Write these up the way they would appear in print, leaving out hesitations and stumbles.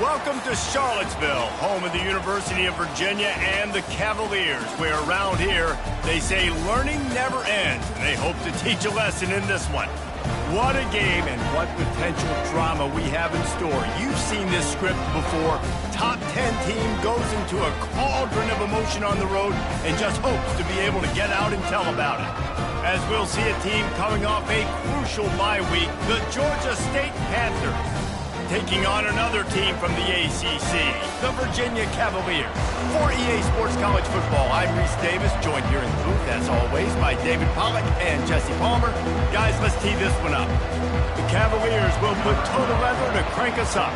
Welcome to Charlottesville, home of the University of Virginia and the Cavaliers, where around here they say learning never ends, and they hope to teach a lesson in this one. What a game and what potential drama we have in store. You've seen this script before. Top 10 team goes into a cauldron of emotion on the road and just hopes to be able to get out and tell about it. As we'll see a team coming off a crucial bye week, the Georgia State Panthers, taking on another team from the ACC, the Virginia Cavaliers. For EA Sports College Football, I'm Reese Davis, joined here in the booth, as always, by David Pollack and Jesse Palmer. Guys, let's tee this one up. The Cavaliers will put toe to leather to crank us up.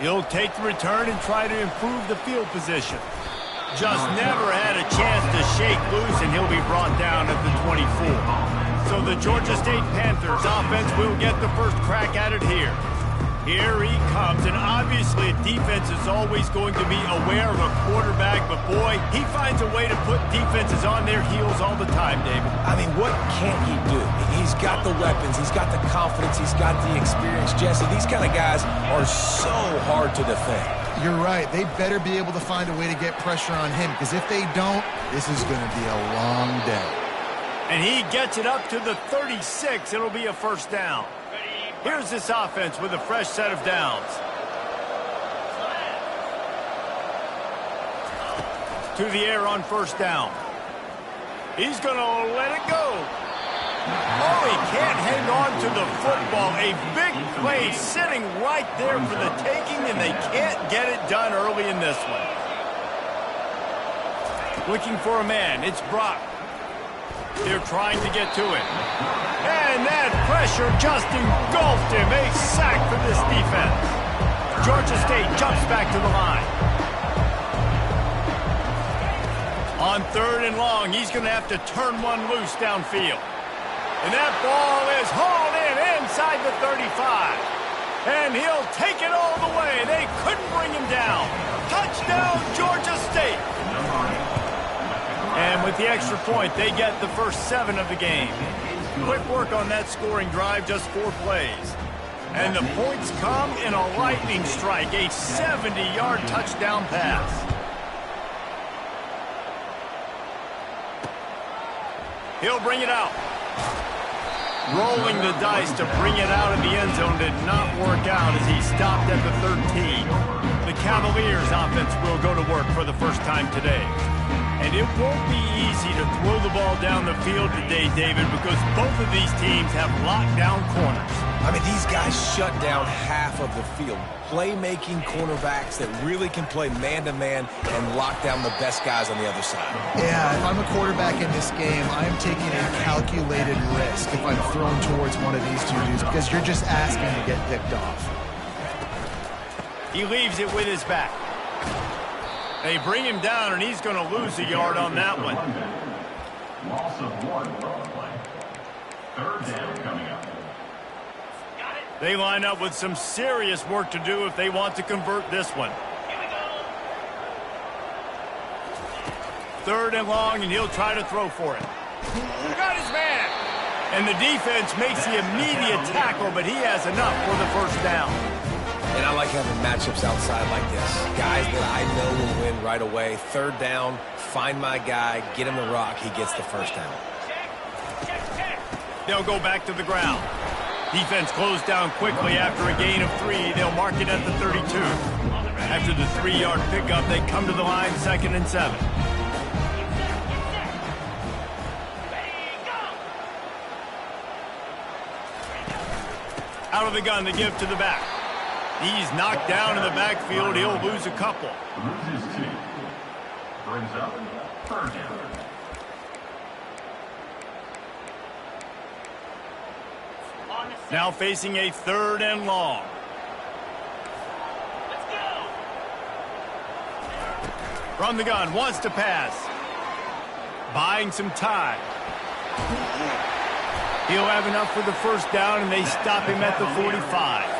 He'll take the return and try to improve the field position. Just never had a chance to shake loose, and he'll be brought down at the 24. So the Georgia State Panthers offense will get the first crack at it here. Here he comes, and obviously defense is always going to be aware of a quarterback, but boy, he finds a way to put defenses on their heels all the time, David. I mean, what can't he do? He's got the weapons, he's got the confidence, he's got the experience. Jesse, these kind of guys are so hard to defend. You're right. They better be able to find a way to get pressure on him, because if they don't, this is going to be a long day. And he gets it up to the 36. It'll be a first down. Here's this offense with a fresh set of downs. To the air on first down. He's going to let it go. Oh, he can't hang on to the football. A big play sitting right there for the taking, and they can't get it done early in this one. Looking for a man. It's Brock. They're trying to get to it. And that pressure just engulfed him. A sack for this defense. Georgia State jumps back to the line. On third and long, he's going to have to turn one loose downfield. And that ball is hauled in inside the 35. And he'll take it all the way. They couldn't bring him down. Touchdown, Georgia State. And with the extra point, they get the first 7 of the game. Quick work on that scoring drive, just 4 plays. And the points come in a lightning strike, a 70-yard touchdown pass. He'll bring it out. Rolling the dice to bring it out of the end zone did not work out as he stopped at the 13. The Cavaliers offense will go to work for the first time today. And it won't be easy to throw the ball down the field today, David, because both of these teams have locked down corners. I mean, these guys shut down half of the field. Playmaking cornerbacks that really can play man-to-man and lock down the best guys on the other side. Yeah, if I'm a quarterback in this game, I'm taking a calculated risk if I'm thrown towards one of these two dudes, because you're just asking to get picked off. He leaves it with his back. They bring him down, and he's going to lose a yard on that one. Loss of 1 on the play. Third down coming up. They line up with some serious work to do if they want to convert this one. Third and long, and he'll try to throw for it. Got his man. And the defense makes the immediate tackle, but he has enough for the first down. And I like having matchups outside like this. Guys that I know will win right away. Third down, find my guy, get him the rock, he gets the first down. They'll go back to the ground. Defense closed down quickly after a gain of 3. They'll mark it at the 32. After the 3-yard pickup, they come to the line, 2nd and 7. Out of the gun, they give to the back. He's knocked down in the backfield. He'll lose a couple. Loses 2. Brings up third down. Now facing a 3rd and long. From the gun, wants to pass. Buying some time. He'll have enough for the first down, and they stop him at the 45.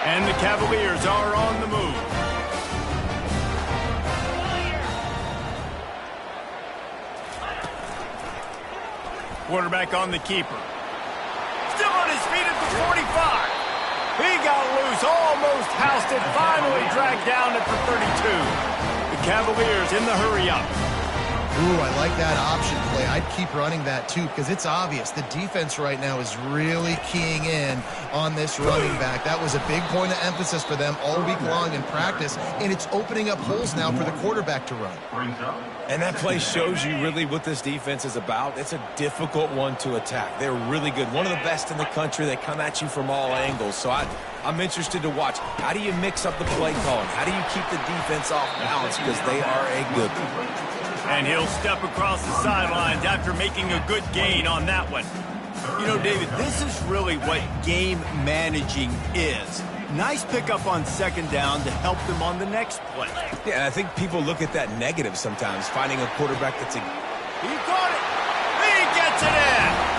And the Cavaliers are on the move. Quarterback on the keeper. Still on his his feet at the 45. He got loose, almost housed it, finally dragged down at the 32. The Cavaliers in the hurry-up. Ooh, I like that option play. I'd keep running that, too, because it's obvious. The defense right now is really keying in on this running back. That was a big point of emphasis for them all week long in practice, and it's opening up holes now for the quarterback to run. And that play shows you really what this defense is about. It's a difficult one to attack. They're really good. One of the best in the country. They come at you from all angles. So I'm interested to watch. How do you mix up the play calling? How do you keep the defense off balance? Because they are a good team. And he'll step across the sidelines after making a good gain on that one. You know, David, this is really what game managing is. Nice pickup on second down to help them on the next play. Yeah, and I think people look at that negative sometimes, finding a quarterback that's He caught it! He gets it in!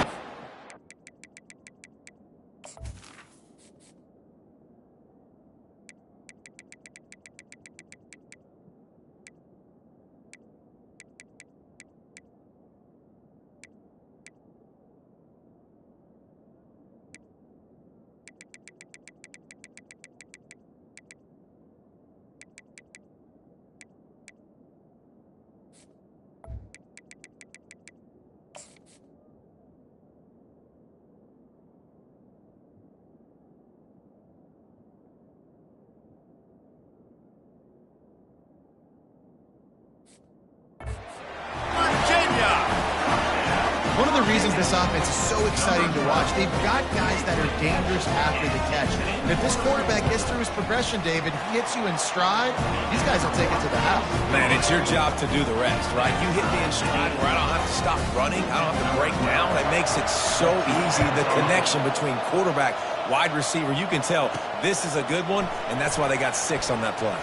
One of the reasons this offense is so exciting to watch, they've got guys that are dangerous after the catch. And if this quarterback gets through his progression, David, he hits you in stride, these guys will take it to the house. Man, it's your job to do the rest, right? You hit me in stride where I don't have to stop running. I don't have to break down. It makes it so easy, the connection between quarterback, wide receiver. You can tell this is a good one, and that's why they got 6 on that play.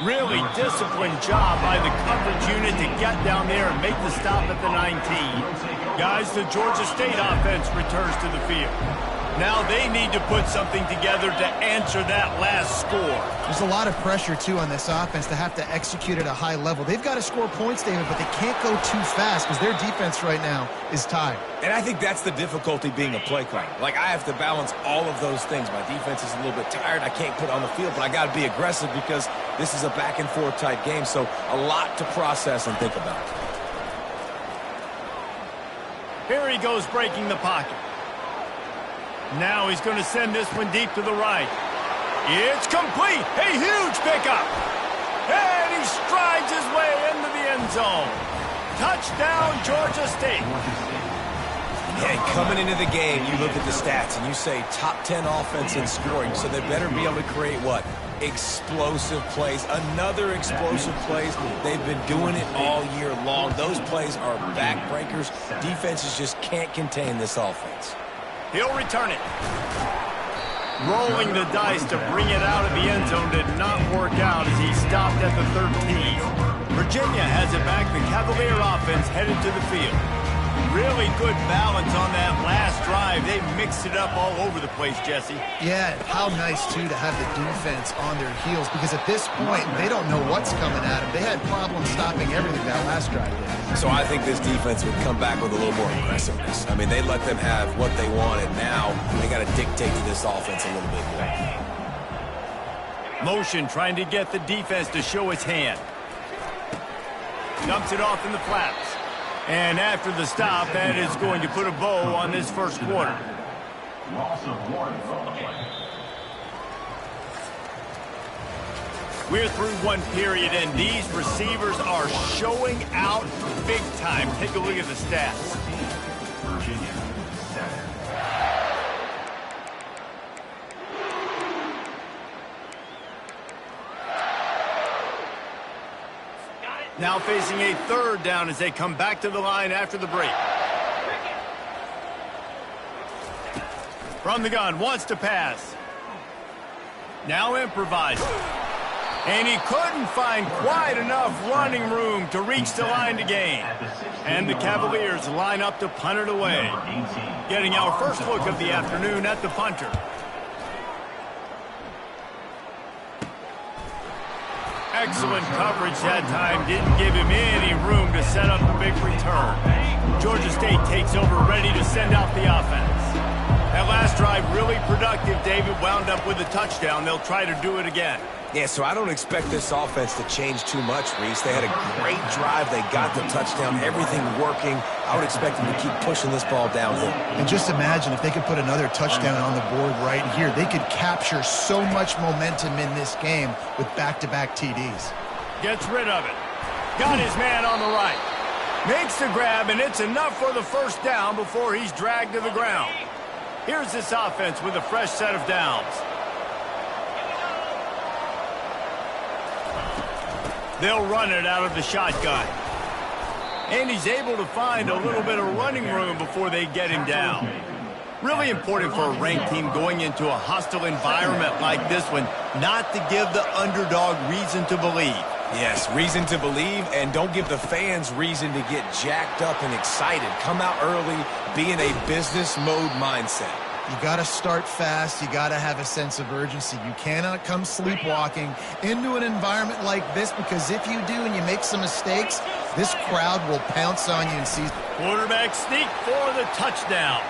Really disciplined job by the coverage unit to get down there and make the stop at the 19. Guys, the Georgia State offense returns to the field. Now they need to put something together to answer that last score. There's a lot of pressure, too, on this offense to have to execute at a high level. They've got to score points, David, but they can't go too fast because their defense right now is tired. And I think that's the difficulty being a play caller. Like, I have to balance all of those things. My defense is a little bit tired. I can't put on the field, but I got to be aggressive because this is a back-and-forth type game, so a lot to process and think about. Here he goes breaking the pocket. Now he's going to send this one deep to the right. It's complete. A huge pickup. And he strides his way into the end zone. Touchdown, Georgia State. And coming into the game, you look at the stats and you say top 10 offense in scoring, so they better be able to create what? Explosive plays. Another explosive plays. They've been doing it all year long. Those plays are backbreakers. Defenses just can't contain this offense. He'll return it. Rolling the dice to bring it out of the end zone did not work out as he stopped at the 13. Virginia has it back. The Cavalier offense headed to the field. Really good balance on that last drive. They mixed it up all over the place, Jesse. Yeah, how nice, too, to have the defense on their heels because at this point, they don't know what's coming at them. They had problems stopping everything that last drive did. So I think this defense would come back with a little more aggressiveness. I mean, they let them have what they wanted. Now they got to dictate to this offense a little bit more. Motion trying to get the defense to show its hand. Dumps it off in the flaps. And after the stop, that is going to put a bow on this first quarter. Loss of 1 on the play. We're through one period, and these receivers are showing out big time. Take a look at the stats. Virginia, 7. Now facing a third down as they come back to the line after the break. From the gun, wants to pass. Now improvising. And he couldn't find quite enough running room to reach the line to gain. And the Cavaliers line up to punt it away. Getting our first look of the afternoon at the punter. Excellent coverage that time. Didn't give him any room to set up a big return. Georgia State takes over, ready to send out the offense. That last drive really productive. David wound up with a touchdown. They'll try to do it again. Yeah, so I don't expect this offense to change too much, Reese. They had a great drive. They got the touchdown. Everything working. I would expect them to keep pushing this ball downhill. And just imagine if they could put another touchdown on the board right here. They could capture so much momentum in this game with back-to-back TDs. Gets rid of it. Got his man on the right. Makes the grab, and it's enough for the first down before he's dragged to the ground. Here's this offense with a fresh set of downs. They'll run it out of the shotgun. And he's able to find a little bit of running room before they get him down. Really important for a ranked team going into a hostile environment like this one, not to give the underdog reason to believe. Yes, reason to believe, and don't give the fans reason to get jacked up and excited. Come out early, be in a business mode mindset. You got to start fast. You got to have a sense of urgency. You cannot come sleepwalking into an environment like this, because if you do and you make some mistakes, this crowd will pounce on you and seize. Quarterback sneak for the touchdown.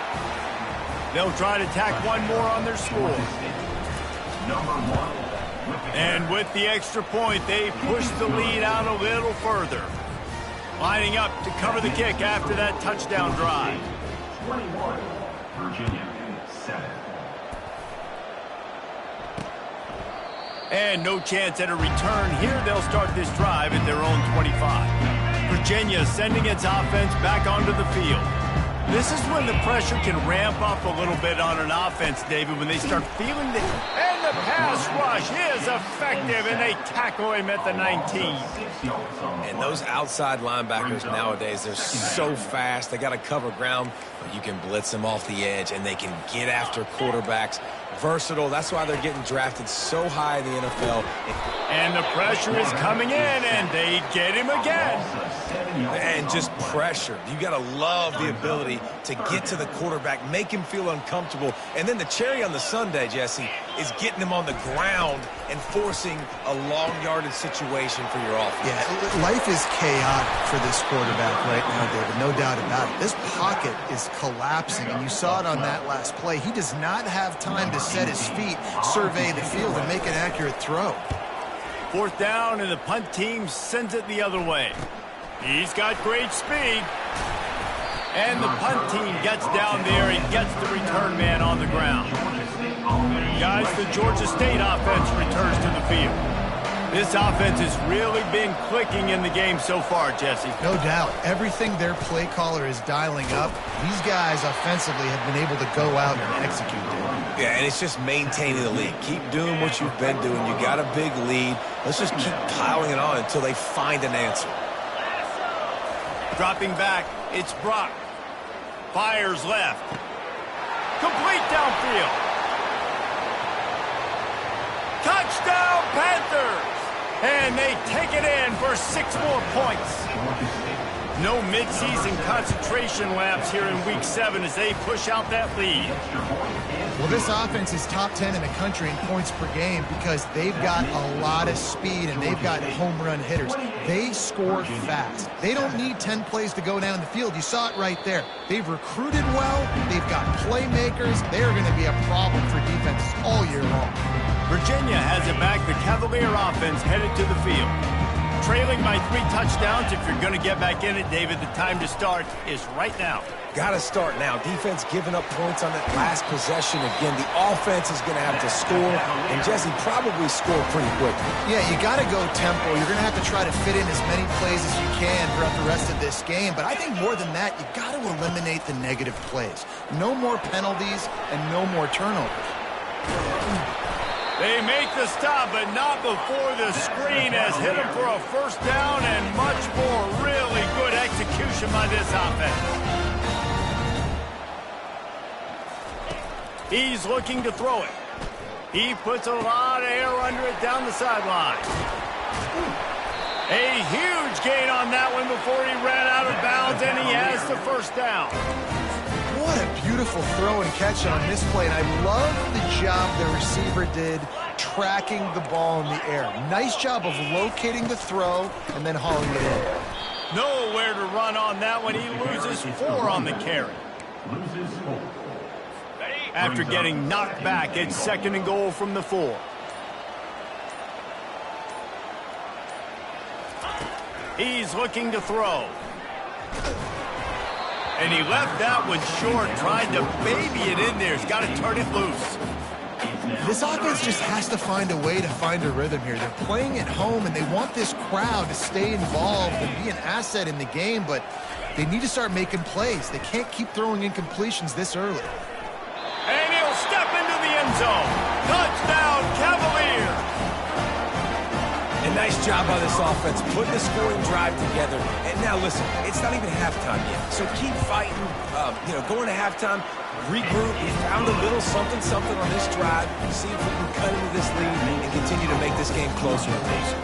They'll try to tack one more on their score. And with the extra point, they push the lead out a little further. Lining up to cover the kick after that touchdown drive. 21, Virginia. And no chance at a return here. They'll start this drive at their own 25. Virginia sending its offense back onto the field. This is when the pressure can ramp up a little bit on an offense, David, when they start feeling the... And the pass rush is effective, and they tackle him at the 19. And those outside linebackers nowadays, they're so fast. They got to cover ground, but you can blitz them off the edge, and they can get after quarterbacks. Versatile. That's why they're getting drafted so high in the NFL. And the pressure is coming in, and they get him again. And just pressure. You got to love the ability to get to the quarterback, make him feel uncomfortable. And then the cherry on the sundae, Jesse, is getting him on the ground and forcing a long yardage situation for your offense. Yeah, life is chaotic for this quarterback right now, David, no doubt about it. This pocket is collapsing, and you saw it on that last play. He does not have time to set his feet, survey the field, and make an accurate throw. Fourth down, and the punt team sends it the other way. He's got great speed. And the punt team gets down there and gets the return man on the ground. Guys, the Georgia State offense returns to the field. This offense has really been clicking in the game so far, Jesse. No doubt. Everything their play caller is dialing up, these guys offensively have been able to go out and execute it. Yeah, and it's just maintaining the lead. Keep doing what you've been doing. You got a big lead. Let's just keep piling it on until they find an answer. Dropping back, it's Brock. Fires left. Complete downfield. Touchdown, Panthers! And they take it in for 6 more points. No midseason concentration laps here in Week 7 as they push out that lead. Well, this offense is top 10 in the country in points per game because they've got a lot of speed and they've got home run hitters. They score fast. They don't need 10 plays to go down the field. You saw it right there. They've recruited well. They've got playmakers. They're going to be a problem for defenses all year long. Virginia has it back. The Cavalier offense headed to the field. Trailing by 3 touchdowns. If you're going to get back in it, David, the time to start is right now. Got to start now. Defense giving up points on that last possession. Again, the offense is going to have to score, and Jesse probably score pretty quickly. Yeah, you got to go tempo. You're going to have to try to fit in as many plays as you can throughout the rest of this game. But I think more than that, you got to eliminate the negative plays. No more penalties and no more turnovers. They make the stop, but not before the screen has hit him for a first down and much more. Really good execution by this offense. He's looking to throw it. He puts a lot of air under it down the sideline. A huge gain on that one before he ran out of bounds, and he has the first down. What a beautiful throw and catch on this play, and I love the job the receiver did tracking the ball in the air. Nice job of locating the throw and then hauling it in. Nowhere to run on that one. He loses 4 on the carry. Loses 4. Ready? After getting knocked back, it's 2nd and goal from the 4. He's looking to throw. And he left that one short, tried to baby it in there. He's got to turn it loose. This offense just has to find a way to find a rhythm here. They're playing at home, and they want this crowd to stay involved and be an asset in the game, but they need to start making plays. They can't keep throwing incompletions this early. And he'll step into the end zone. Touchdown, Cavaliers! A nice job by this offense, putting the scoring drive together. And now, listen, it's not even halftime yet, so keep fighting. Going to halftime, regroup. We found a little something on this drive. See if we can cut into this lead and continue to make this game closer and closer.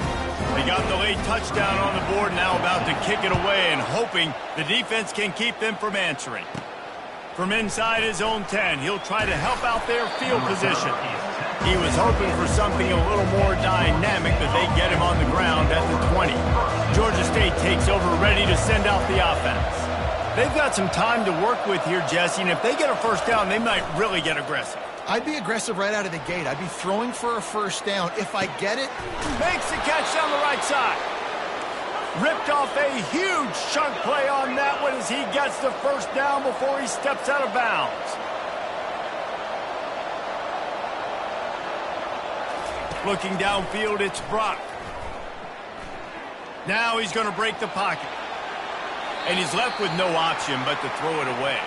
They got the late touchdown on the board, now about to kick it away and hoping the defense can keep them from answering. From inside his own 10, he'll try to help out their field position. He was hoping for something a little more dynamic, but they get him on the ground at the 20. Georgia State takes over, ready to send out the offense. They've got some time to work with here, Jesse, and if they get a first down, they might really get aggressive. I'd be aggressive right out of the gate. I'd be throwing for a first down. If I get it, makes the catch down the right side. Ripped off a huge chunk play on that one as he gets the first down before he steps out of bounds. Looking downfield, it's Brock. Now he's going to break the pocket. And he's left with no option but to throw it away.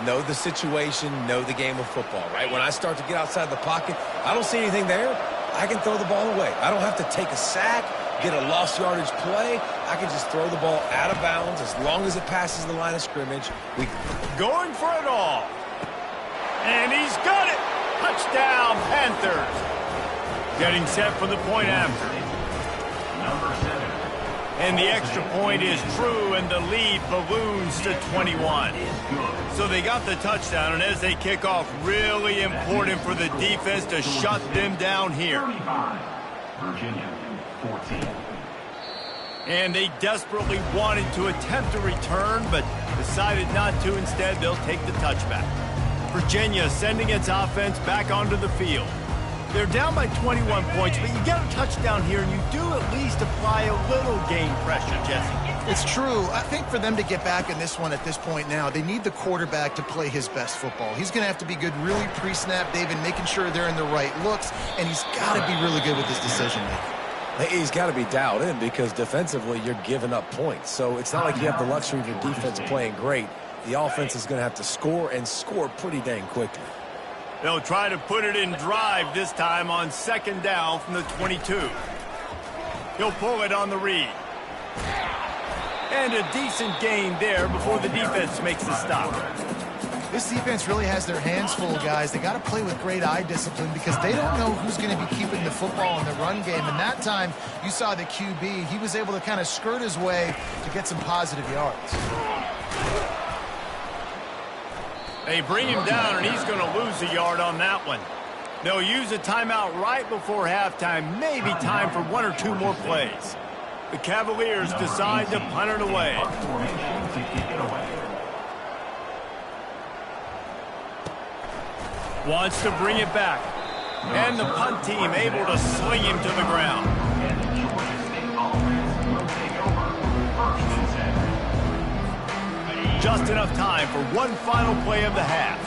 Know the situation, know the game of football, right? When I start to get outside the pocket, I don't see anything there. I can throw the ball away. I don't have to take a sack, get a lost yardage play. I can just throw the ball out of bounds as long as it passes the line of scrimmage. Going for it all. And he's got it. Touchdown, Panthers. Getting set for the point after. Number 7. And the extra point is true, and the lead balloons to 21. So they got the touchdown, and as they kick off, really important for the defense to shut them down here. 35. Virginia, 14. And they desperately wanted to attempt a return, but decided not to. Instead, they'll take the touchback. Virginia sending its offense back onto the field. They're down by 21 points, but you get a touchdown here, and you do at least apply a little game pressure, Jesse. It's true. I think for them to get back in this one at this point now, they need the quarterback to play his best football. He's going to have to be good really pre-snap, David, making sure they're in the right looks, and he's got to be really good with his decision-making. He's got to be dialed in because defensively you're giving up points. So it's not like you have the luxury of your defense playing great. The offense is going to have to score and score pretty dang quickly. They'll try to put it in drive this time on 2nd down from the 22. He'll pull it on the read. And a decent gain there before the defense makes the stop. This defense really has their hands full, guys. They got to play with great eye discipline because they don't know who's going to be keeping the football in the run game. And that time, you saw the QB. He was able to kind of skirt his way to get some positive yards. They bring him down, and he's going to lose a yard on that one. They'll use a timeout right before halftime. Maybe time for 1 or 2 more plays. The Cavaliers decide to punt it away. Wants to bring it back. And the punt team able to sling him to the ground. And the Georgia State offense will take over 1st and 10. Just enough time for one final play of the half.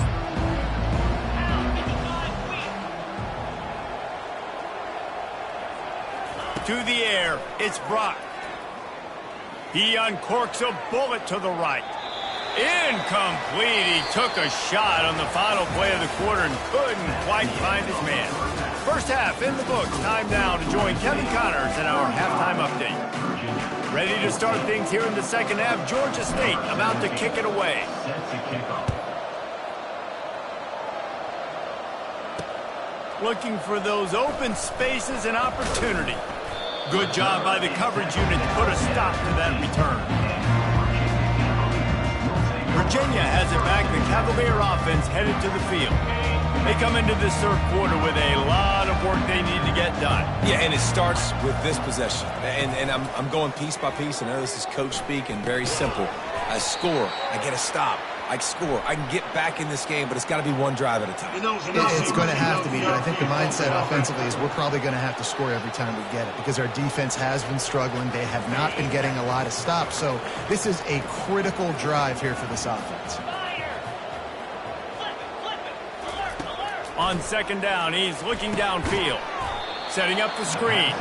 To the air, it's Brock. He uncorks a bullet to the right. Incomplete. He took a shot on the final play of the quarter and couldn't quite find his man. First half in the books. Time now to join Kevin Connors in our halftime update. Ready to start things here in the second half. Georgia State about to kick it away. Set to kick off. Looking for those open spaces and opportunity. Good job by the coverage unit to put a stop to that return. Virginia has it back. The Cavalier offense headed to the field. They come into this third quarter with a lot of work they need to get done. Yeah, and it starts with this possession. And I'm going piece by piece. I know this is coach speak and very simple. I score. I get a stop. I can score. I can get back in this game, but it's got to be one drive at a time. It's going to have to be, but I think the mindset offensively is we're probably going to have to score every time we get it because our defense has been struggling. They have not been getting a lot of stops, so this is a critical drive here for this offense. On second down, he's looking downfield, setting up the screen.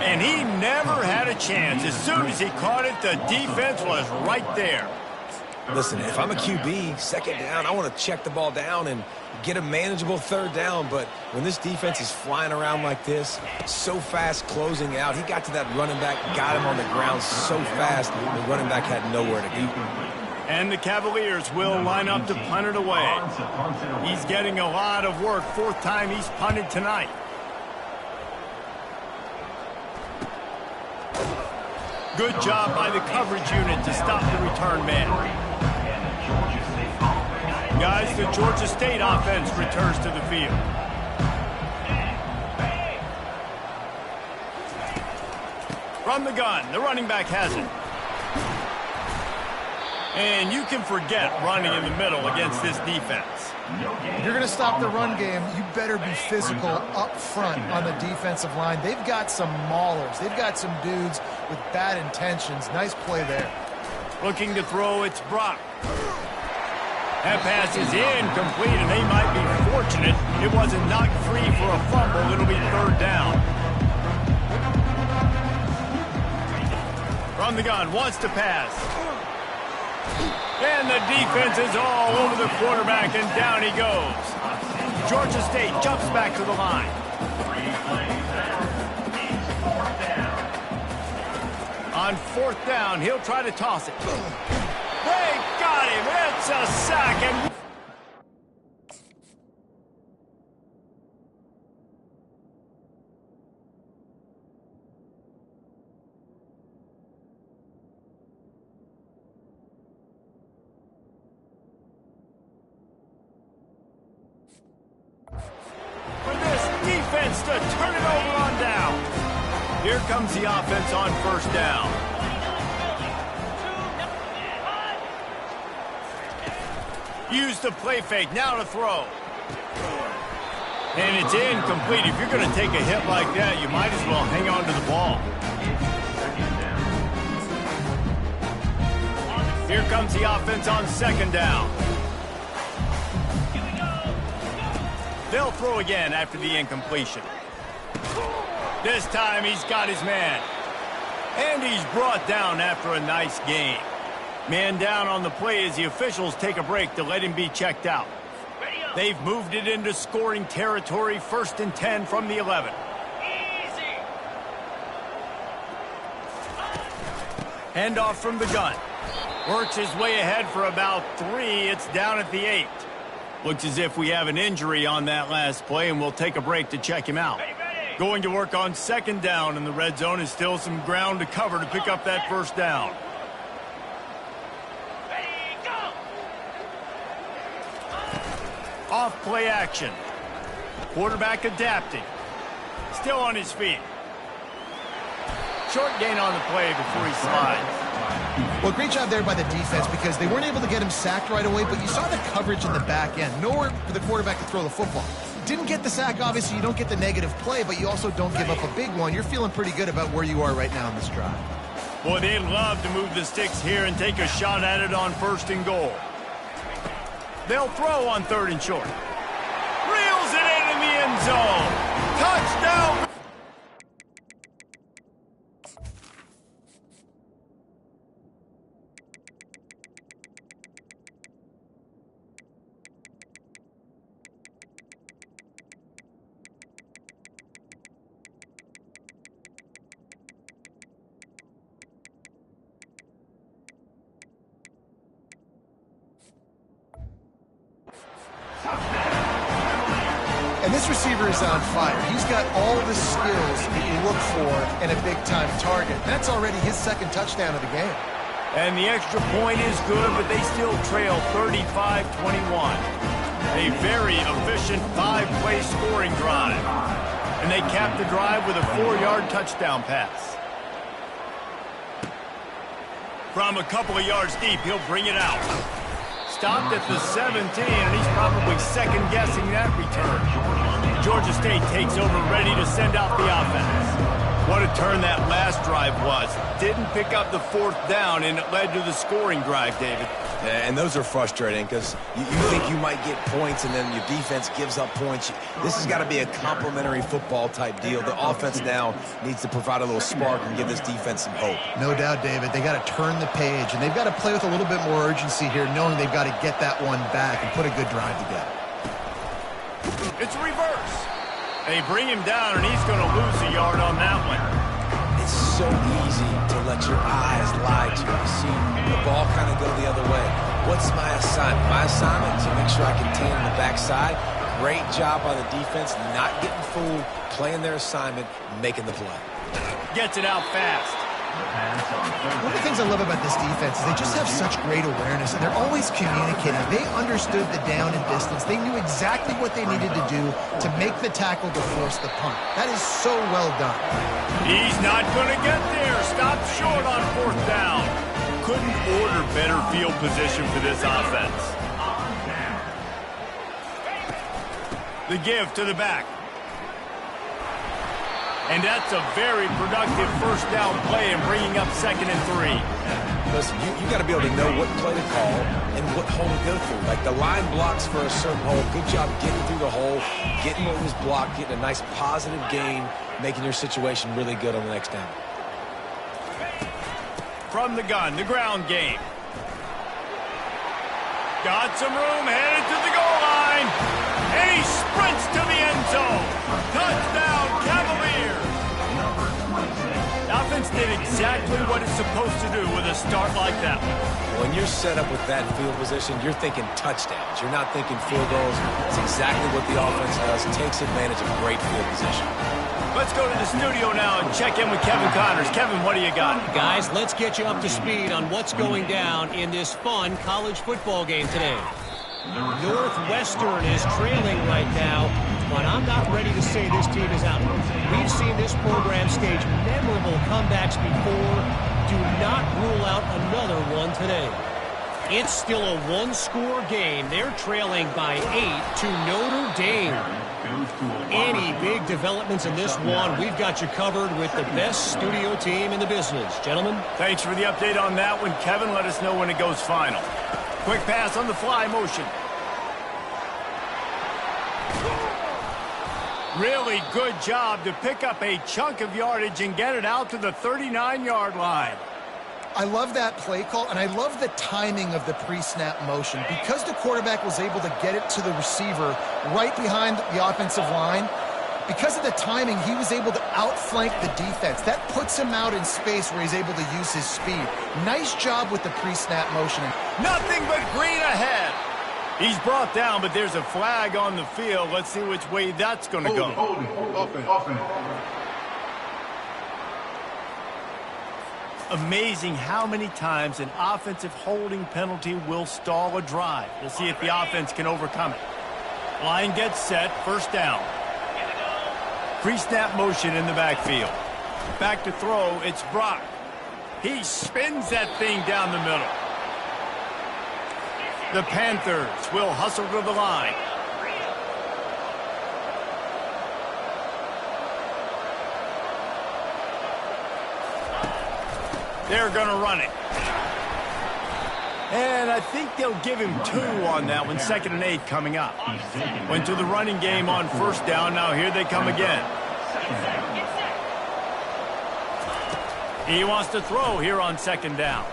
And he never had a chance. As soon as he caught it, the defense was right there. Listen, if I'm a QB, second down, I want to check the ball down and get a manageable third down. But when this defense is flying around like this, so fast closing out, he got to that running back, got him on the ground so fast, the running back had nowhere to go. And the Cavaliers will line up to punt it away. He's getting a lot of work. Fourth time he's punted tonight. Good job by the coverage unit to stop the return man. Guys, the Georgia State offense returns to the field. From the gun, the running back has it. And you can forget running in the middle against this defense. If you're going to stop the run game, you better be physical up front on the defensive line. They've got some maulers. They've got some dudes with bad intentions. Nice play there. Looking to throw, it's Brock. That pass is incomplete, and they might be fortunate it wasn't knocked free for a fumble. It'll be third down. From the gun, wants to pass. And the defense is all over the quarterback, and down he goes. Georgia State jumps back to the line. On fourth down, he'll try to toss it. They got him. It's a sack. And for this defense to turn it over on down. Here comes the offense on first down. Use the play fake, now to throw. And it's incomplete. If you're going to take a hit like that, you might as well hang on to the ball. Here comes the offense on second down. They'll throw again after the incompletion. This time he's got his man. And he's brought down after a nice gain. Man down on the play as the officials take a break to let him be checked out. They've moved it into scoring territory, 1st and 10 from the 11. Handoff from the gun. Works his way ahead for about 3. It's down at the 8. Looks as if we have an injury on that last play, and we'll take a break to check him out. Going to work on second down, and the red zone is still some ground to cover to pick up that first down. Off play action. Quarterback adapting. Still on his feet. Short gain on the play before he slides. Well, great job there by the defense because they weren't able to get him sacked right away, but you saw the coverage in the back end. Nowhere for the quarterback to throw the football. Didn't get the sack, obviously. You don't get the negative play, but you also don't give up a big one. You're feeling pretty good about where you are right now in this drive. Boy, they'd love to move the sticks here and take a shot at it on 1st and goal. They'll throw on 3rd and short. Reels it in the end zone. Touchdown! And this receiver is on fire. He's got all the skills that you look for in a big-time target. That's already his 2nd touchdown of the game. And the extra point is good, but they still trail 35-21. A very efficient 5-play scoring drive. And they cap the drive with a 4-yard touchdown pass. From a couple of yards deep, he'll bring it out. stopped at the 17, and he's probably second-guessing that return. Georgia State takes over, ready to send out the offense. What a turn that last drive was. Didn't pick up the 4th down, and it led to the scoring drive, David. Yeah, and those are frustrating because you think you might get points and then your defense gives up points. This has got to be a complimentary football type deal. The offense now needs to provide a little spark and give this defense some hope. No doubt, David. They got to turn the page, and they've got to play with a little bit more urgency here, knowing they've got to get that one back and put a good drive together. It's reverse. They bring him down, and he's going to lose a yard on that one. It's so easy to let your eyes lie to you. See the ball kind of go the other way. What's my assignment? My assignment is to make sure I contain on the backside. Great job by the defense, not getting fooled, playing their assignment, making the play. Gets it out fast. One of the things I love about this defense is they just have such great awareness, and they're always communicating. They understood the down and distance. They knew exactly what they needed to do to make the tackle to force the punt. That is so well done. He's not going to get there. Stop short on 4th down. Couldn't order better field position for this offense. The give to the back. And that's a very productive 1st down play and bringing up 2nd and 3. Listen, you got to be able to know what play to call and what hole to go through. Like the line blocks for a certain hole. Good job getting through the hole, getting what was blocked, getting a nice positive gain, making your situation really good on the next down. From the gun, the ground game. Got some room, headed to the goal line. And he sprints to the end zone. Touchdown, Cavaliers. The offense did exactly what it's supposed to do with a start like that one. When you're set up with that field position, you're thinking touchdowns. You're not thinking field goals. It's exactly what the offense does. Takes advantage of great field position. Let's go to the studio now and check in with Kevin Connors. Kevin, what do you got? Guys, let's get you up to speed on what's going down in this fun college football game today. Northwestern is trailing right now, but I'm not ready to say this team is out. We've seen this program stage memorable comebacks before. Do not rule out another one today. It's still a one-score game. They're trailing by 8 to Notre Dame. Any big developments in this one, we've got you covered with the best studio team in the business. Gentlemen? Thanks for the update on that one, Kevin. Let us know when it goes final. Quick pass on the fly motion. Really good job to pick up a chunk of yardage and get it out to the 39-yard line. I love that play call, and I love the timing of the pre-snap motion. Because the quarterback was able to get it to the receiver right behind the offensive line, because of the timing, he was able to outflank the defense. That puts him out in space where he's able to use his speed. Nice job with the pre-snap motion. Nothing but green ahead. He's brought down, but there's a flag on the field. Let's see which way that's going to go. Offense. Amazing how many times an offensive holding penalty will stall a drive. We'll see if the offense can overcome it. Line gets set, 1st down. Pre-snap motion in the backfield. Back to throw, it's Brock. He spins that thing down the middle. The Panthers will hustle to the line. They're going to run it. And I think they'll give him 2 on that one. 2nd and 8 coming up. Went to the running game on 1st down. Now here they come again. He wants to throw here on 2nd down.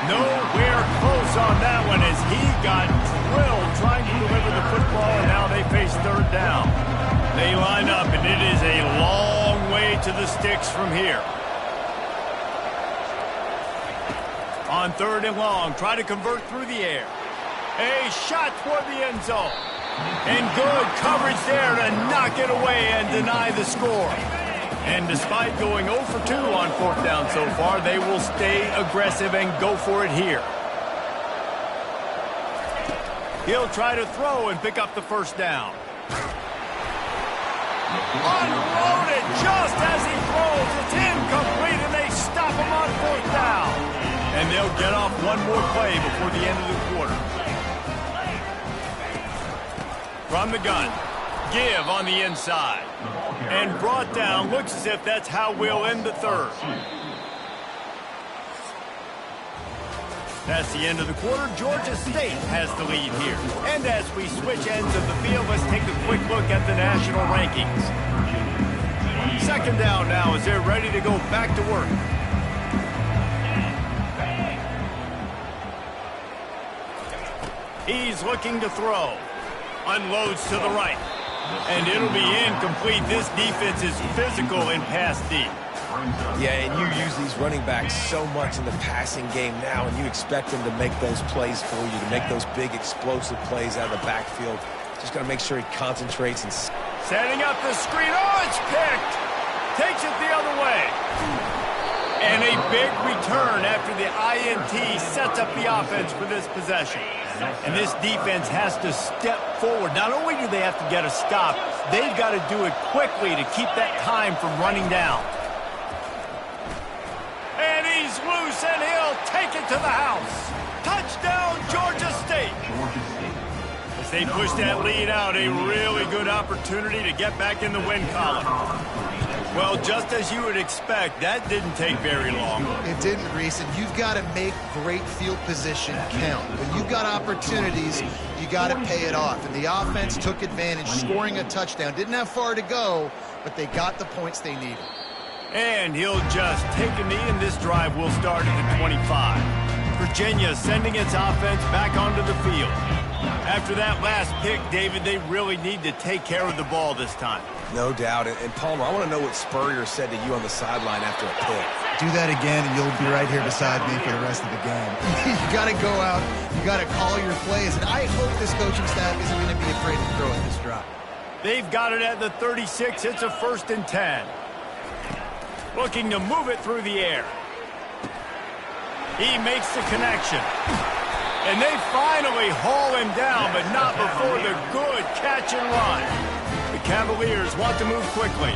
Nowhere close on that one as he got drilled trying to deliver the football, and now they face 3rd down. They line up, and it is a long way to the sticks from here. On 3rd and long, try to convert through the air. A shot toward the end zone. And good coverage there to knock it away and deny the score. And despite going 0 for 2 on 4th down so far, they will stay aggressive and go for it here. He'll try to throw and pick up the 1st down. Unloaded just as he throws. It's incomplete, and they stop him on 4th down. And they'll they'll get off one more play before the end of the quarter. From the gun, give on the inside. And brought down, looks as if that's how we'll end the third. That's the end of the quarter. Georgia State has the lead here. And as we switch ends of the field, let's take a quick look at the national rankings. Second down now as they're ready to go back to work. He's looking to throw. Unloads to the right. And it'll be incomplete. This defense is physical in pass deep. Yeah, and you use these running backs so much in the passing game now, and you expect them to make those plays for you, to make those big explosive plays out of the backfield. Just got to make sure he concentrates and... Setting up the screen. Oh, it's picked. Takes it the other way. And a big return after the INT sets up the offense for this possession. And this defense has to step forward. Not only do they have to get a stop, they've got to do it quickly to keep that time from running down. And he's loose, and he'll take it to the house. Touchdown, Georgia State. As they push that lead out, a really good opportunity to get back in the win column. Well, just as you would expect, that didn't take very long. It didn't, Reese, and you've got to make great field position count. When you've got opportunities, you got to pay it off. And the offense took advantage, scoring a touchdown. Didn't have far to go, but they got the points they needed. And he'll just take a knee, and this drive will start at the 25. Virginia sending its offense back onto the field. After that last pick, David, they really need to take care of the ball this time. No doubt. And Palmer, I want to know what Spurrier said to you on the sideline after a pick. Do that again, and you'll be right here beside me for the rest of the game. You got to go out. You got to call your plays. And I hope this coaching staff isn't going to be afraid to throw at this drop. They've got it at the 36. It's a 1st and 10. Looking to move it through the air. He makes the connection. And they finally haul him down, but not before the good catch and run. The Cavaliers want to move quickly.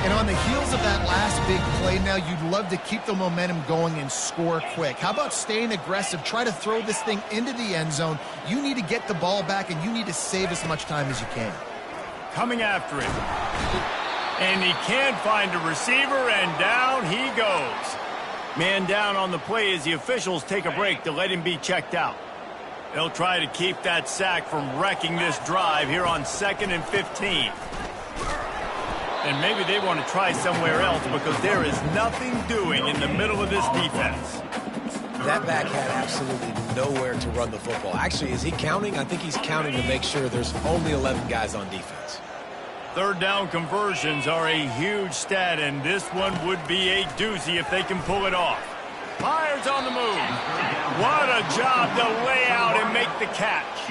And on the heels of that last big play now, you'd love to keep the momentum going and score quick. How about staying aggressive? Try to throw this thing into the end zone. You need to get the ball back, and you need to save as much time as you can. Coming after it. And he can't find a receiver, and down he goes. Man down on the play as the officials take a break to let him be checked out. They'll try to keep that sack from wrecking this drive here on 2nd and 15. And maybe they want to try somewhere else because there is nothing doing in the middle of this defense. That back had absolutely nowhere to run the football. Actually, is he counting? I think he's counting to make sure there's only 11 guys on defense. 3rd down conversions are a huge stat, and this one would be a doozy if they can pull it off. Myers on the move. What a job to lay out and make the catch.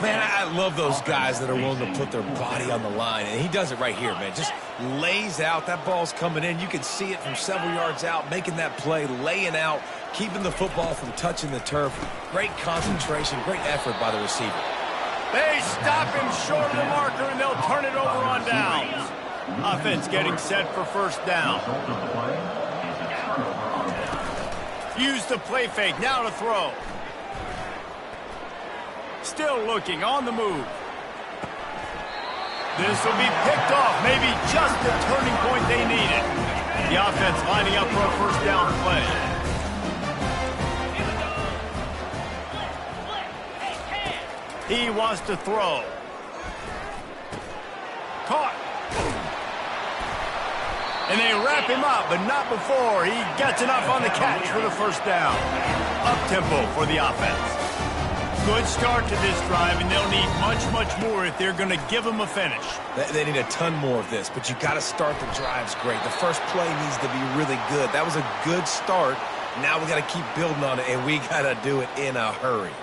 Man, I love those guys that are willing to put their body on the line, and he does it right here, man. Just lays out. That ball's coming in. You can see it from several yards out, making that play, laying out, keeping the football from touching the turf. Great concentration, great effort by the receiver. They stop him short of the marker, and they'll turn it over on downs. Offense getting set for 1st down. Use the play fake, now to throw. Still looking, on the move. This will be picked off, maybe just the turning point they needed. The offense lining up for a 1st down play. He wants to throw. Caught. And they wrap him up, but not before he gets enough on the catch for the 1st down. Up-tempo for the offense. Good start to this drive, and they'll need much, much more if they're going to give them a finish. They need a ton more of this, but you got to start the drives great. The first play needs to be really good. That was a good start. Now we got to keep building on it, and we got to do it in a hurry.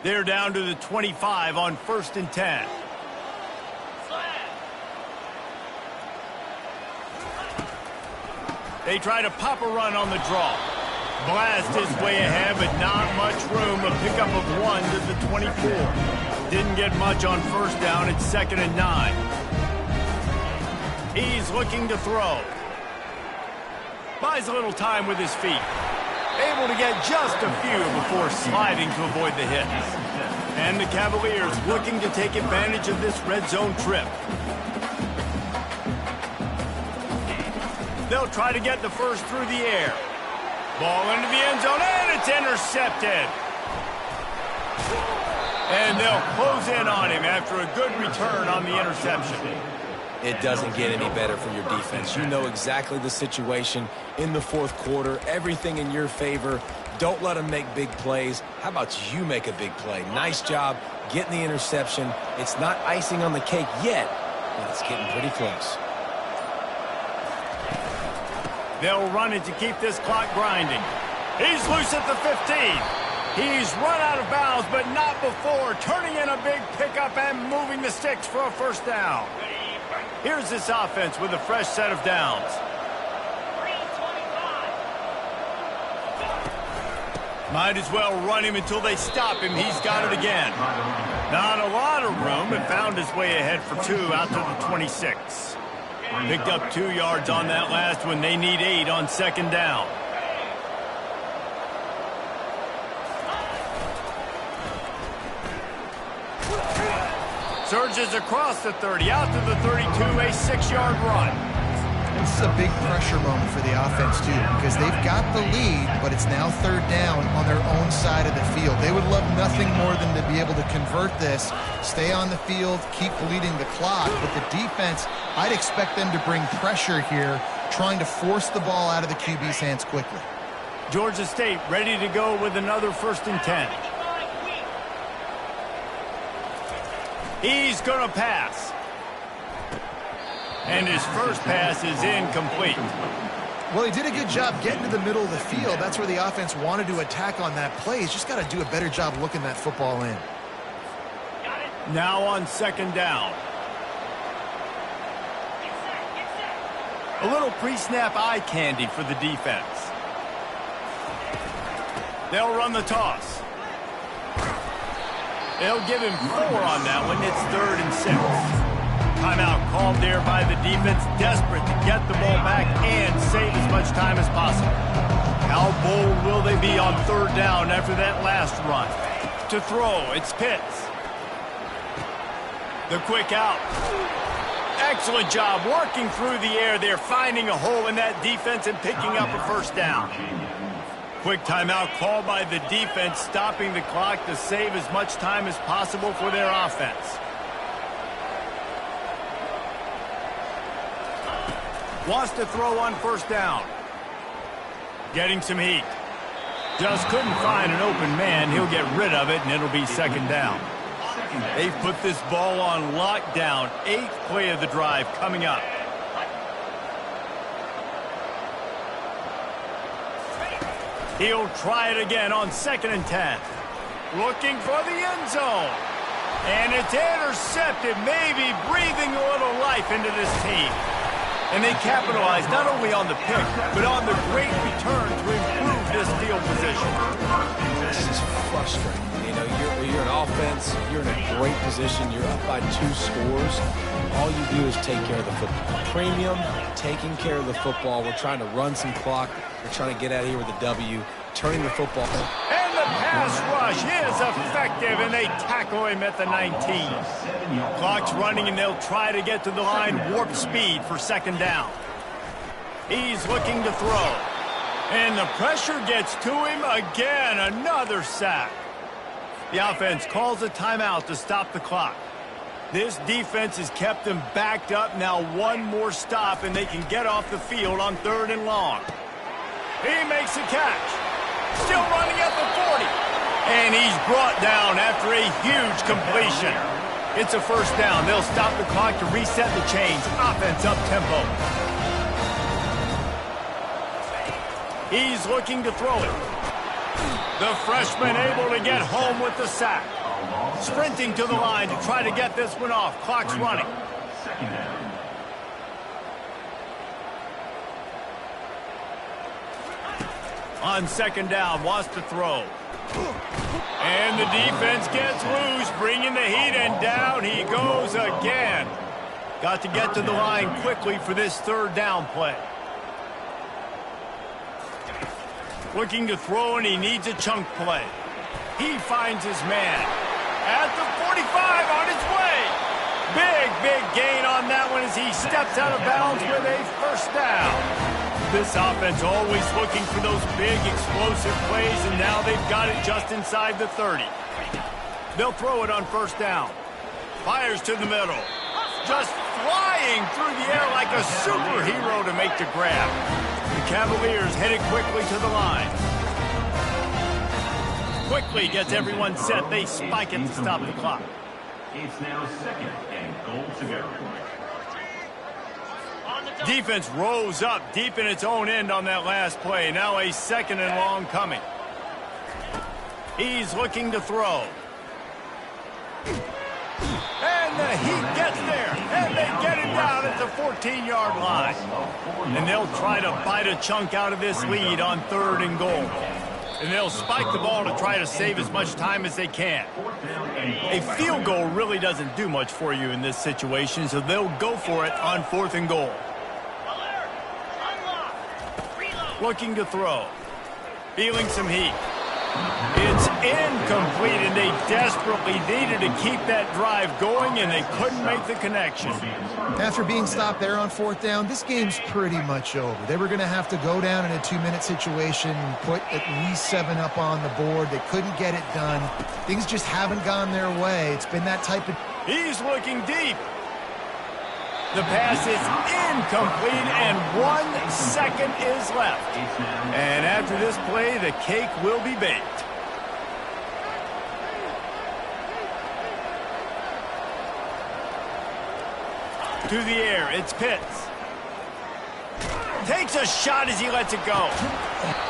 They're down to the 25 on 1st and 10. They try to pop a run on the draw. Blast his way ahead, but not much room. A pickup of 1 to the 24. Didn't get much on first down. It's 2nd and 9. He's looking to throw. Buys a little time with his feet. Able to get just a few before sliding to avoid the hit. And the Cavaliers looking to take advantage of this red zone trip. They'll try to get the first through the air. Ball into the end zone, and it's intercepted. And they'll close in on him after a good return on the interception. It doesn't get any better for your defense. You know exactly the situation in the fourth quarter. Everything in your favor. Don't let them make big plays. How about you make a big play? Nice job getting the interception. It's not icing on the cake yet, but it's getting pretty close. They'll run it to keep this clock grinding. He's loose at the 15. He's run out of bounds, but not before turning in a big pickup and moving the sticks for a first down. Here's this offense with a fresh set of downs. Might as well run him until they stop him. He's got it again. Not a lot of room, but found his way ahead for 2 out to the 26. Picked up 2 yards on that last one. They need 8 on 2nd down. Surges across the 30, out to the 32, a 6-yard run. This is a big pressure moment for the offense, too, because they've got the lead, but it's now 3rd down on their own side of the field. They would love nothing more than to be able to convert this, stay on the field, keep bleeding the clock. But the defense, I'd expect them to bring pressure here, trying to force the ball out of the QB's hands quickly. Georgia State ready to go with another 1st and 10. He's going to pass. And his first pass is incomplete. Well, he did a good job getting to the middle of the field. That's where the offense wanted to attack on that play. He's just got to do a better job looking that football in. Now on 2nd down. A little pre-snap eye candy for the defense. They'll run the toss. They'll give him 4 on that one. It's 3rd and 6. Timeout called there by the defense, desperate to get the ball back and save as much time as possible. How bold will they be on 3rd down after that last run? To throw, it's Pitts. The quick out. Excellent job working through the air there, finding a hole in that defense and picking up a first down. Quick timeout called by the defense, stopping the clock to save as much time as possible for their offense. Wants to throw on 1st down. Getting some heat. Just couldn't find an open man. He'll get rid of it, and it'll be 2nd down. They've put this ball on lockdown. 8th play of the drive coming up. He'll try it again on 2nd and 10. Looking for the end zone. And it's intercepted, maybe breathing a little life into this team. And they capitalize not only on the pick, but on the great return to improve this field position. This is frustrating. You know, you're an offense, you're in a great position, you're up by 2 scores. All you do is take care of the football. Premium, taking care of the football. We're trying to run some clock. We're trying to get out of here with a W, turning the football. And the pass rush is effective, and they tackle him at the 19. Clock's running, and they'll try to get to the line warp speed for 2nd down. He's looking to throw. And the pressure gets to him again. Another sack. The offense calls a timeout to stop the clock. This defense has kept them backed up. Now 1 more stop, and they can get off the field on 3rd and long. He makes a catch. Still running at the 40. And he's brought down after a huge completion. It's a first down. They'll stop the clock to reset the chains. Offense up-tempo. He's looking to throw it. The freshman able to get home with the sack. Sprinting to the line to try to get this one off. Clock's running. On second down, wants to throw. And the defense gets loose, bringing the heat, and down he goes again. Got to get to the line quickly for this third down play. Looking to throw, and he needs a chunk play. He finds his man at the 45 on his way. Big gain on that one as he steps out of bounds with a first down. This offense always looking for those big explosive plays, and now they've got it just inside the 30. They'll throw it on first down. Fires to the middle. Just flying through the air like a superhero to make the grab. The Cavaliers headed quickly to the line. Quickly gets everyone set. They spike it to stop the clock. It's now second and goal to go. Defense rose up deep in its own end on that last play. Now a second and long coming. He's looking to throw. And the Heat gets there. And they get it down at the 14-yard line. And they'll try to bite a chunk out of this lead on third and goal. And they'll spike the ball to try to save as much time as they can. A field goal really doesn't do much for you in this situation, so they'll go for it on fourth and goal. Looking to throw. Feeling some heat. It's incomplete, and they desperately needed to keep that drive going, and they couldn't make the connection. After being stopped there on fourth down, this game's pretty much over. They were going to have to go down in a 2-minute situation and put at least 7 up on the board. They couldn't get it done. Things just haven't gone their way. It's been that type of... He's looking deep. The pass is incomplete, and 1 second is left. And after this play, the cake will be baked. To the air, it's Pitts. Takes a shot as he lets it go.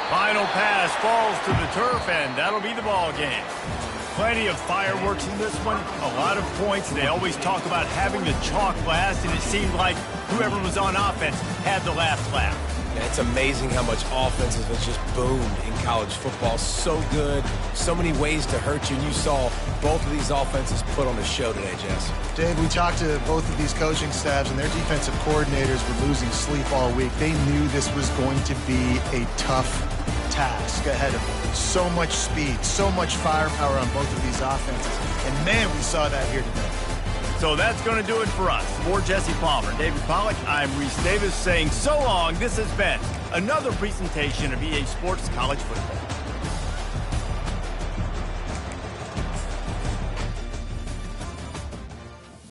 Final pass falls to the turf, and that'll be the ball game. Plenty of fireworks in this one, a lot of points. They always talk about having the chalk last, and it seemed like whoever was on offense had the last laugh. And it's amazing how much offense has just boomed in college football. So good, so many ways to hurt you, and you saw both of these offenses put on a show today, Jess. Dave, we talked to both of these coaching staffs, and their defensive coordinators were losing sleep all week. They knew this was going to be a tough task ahead of them. So much speed, so much firepower on both of these offenses. And, man, we saw that here today. So that's going to do it for us. For Jesse Palmer, David Pollack, I'm Reese Davis saying so long. This has been another presentation of EA Sports College Football.